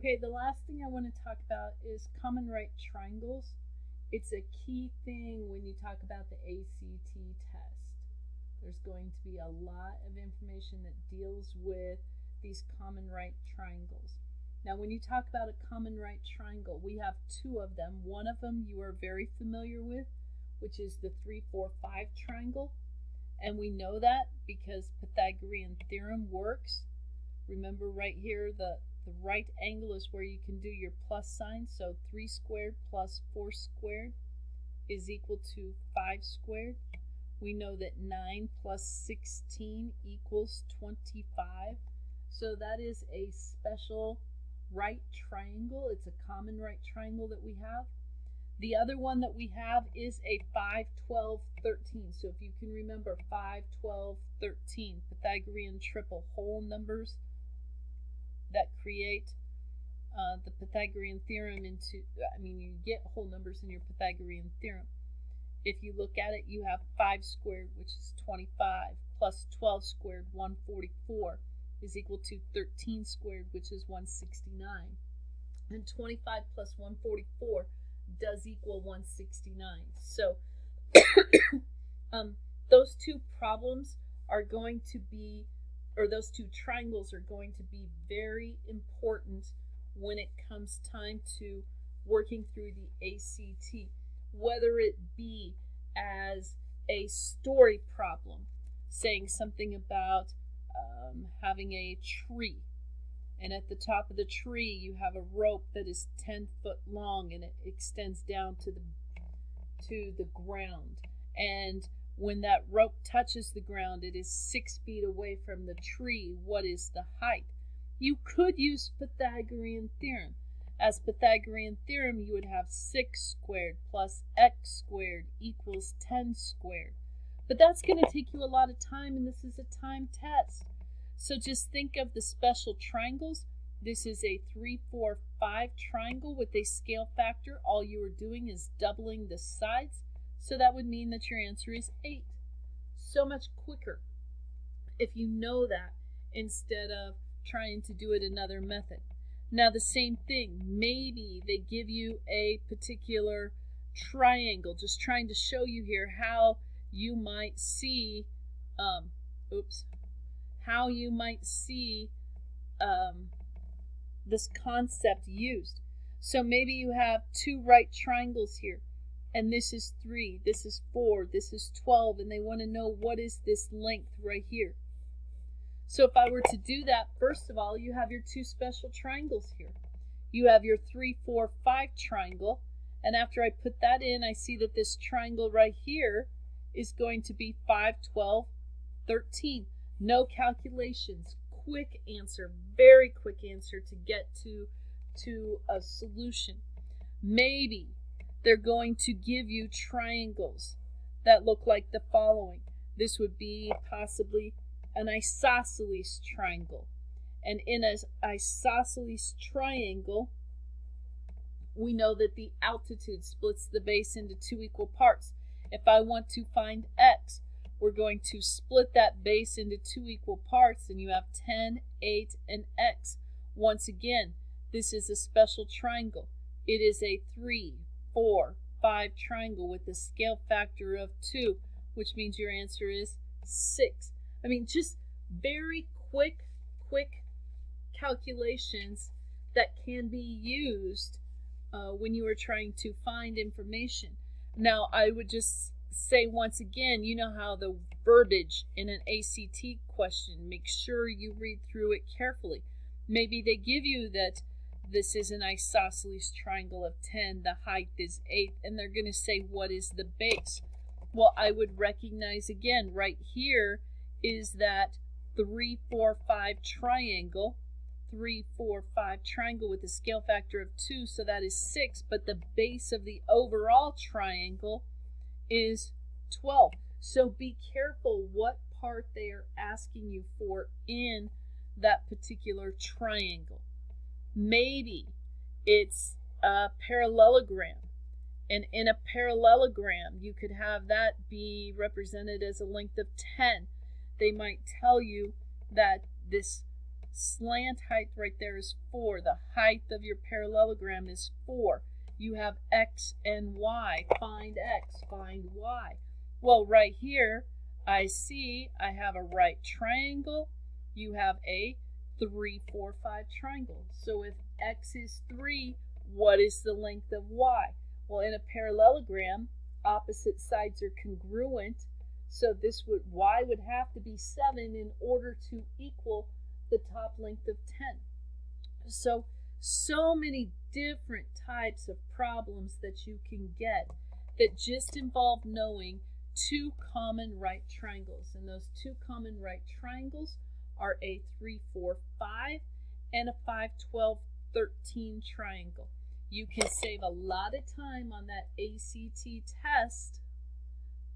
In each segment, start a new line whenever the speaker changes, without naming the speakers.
Okay, the last thing I want to talk about is common right triangles. It's a key thing when you talk about the ACT test. There's going to be a lot of information that deals with these common right triangles. Now, when you talk about a common right triangle, we have two of them. One of them you are very familiar with, which is the 3, 4, 5 triangle. And we know that because Pythagorean theorem works. Remember right here, the right angle is where you can do your plus sign. So 3 squared plus 4 squared is equal to 5 squared. We know that 9 plus 16 equals 25. So that is a special right triangle. It's a common right triangle that we have. The other one that we have is a 5, 12, 13. So if you can remember 5, 12, 13, Pythagorean triple whole numbers that create the Pythagorean theorem you get whole numbers in your Pythagorean theorem. If you look at it, you have 5 squared, which is 25, plus 12 squared, 144, is equal to 13 squared, which is 169. And 25 plus 144 does equal 169. So those two problems are going to be, or those two triangles are going to be very important when it comes time to working through the ACT, whether it be as a story problem, saying something about having a tree, and at the top of the tree you have a rope that is 10 foot long and it extends down to the ground, and when that rope touches the ground it is 6 feet away from the tree. What is the height? You could use Pythagorean theorem. As Pythagorean theorem, you would have 6 squared plus x squared equals 10 squared. But that's going to take you a lot of time, and this is a time test. So just think of the special triangles. This is a 3, 4, 5 triangle with a scale factor. All you are doing is doubling the sides. So that would mean that your answer is 8. So much quicker if you know that instead of trying to do it another method. Now the same thing, maybe they give you a particular triangle, just trying to show you here how you might see, this concept used. So maybe you have 2 right triangles here, and this is 3, this is 4, this is 12, and they want to know what is this length right here. So if I were to do that, first of all, you have your 2 special triangles here. You have your 3, 4, 5 triangle, and after I put that in, I see that this triangle right here is going to be 5, 12, 13. No calculations. Quick answer, very quick answer to get to a solution. Maybe they're going to give you triangles that look like the following. This would be possibly an isosceles triangle. And in an isosceles triangle, we know that the altitude splits the base into 2 equal parts. If I want to find x, we're going to split that base into 2 equal parts, and you have 10, 8, and x. Once again, this is a special triangle. It is a 3, 4, 5 triangle with a scale factor of 2, which means your answer is 6. I mean, just very quick calculations that can be used when you are trying to find information. Now, I would just say once again, you know how the verbiage in an ACT question, make sure you read through it carefully. Maybe they give you that this is an isosceles triangle of 10, the height is 8, and they're going to say, what is the base? Well, I would recognize again, right here is that 3, 4, 5 triangle, 3, 4, 5 triangle with a scale factor of 2, so that is 6, but the base of the overall triangle is 12. So be careful what part they are asking you for in that particular triangle. Maybe it's a parallelogram, and in a parallelogram you could have that be represented as a length of 10. They might tell you that this Slant height right there is 4. The height of your parallelogram is 4. You have x and y. Find x, find y. Well, right here, I see I have a right triangle. You have a 3, 4, 5 triangle. So if x is 3, what is the length of y? Well, in a parallelogram, opposite sides are congruent. So y would have to be 7 in order to equal the top length of 10. So many different types of problems that you can get that just involve knowing two common right triangles. And those two common right triangles are a 3, 4, 5 and a 5, 12, 13 triangle. You can save a lot of time on that ACT test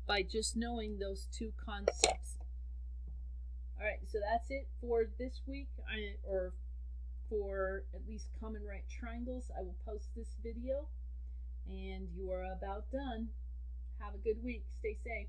by just knowing those two concepts. Alright, so that's it for this week, or for at least common right triangles. I will post this video, and you are about done. Have a good week. Stay safe.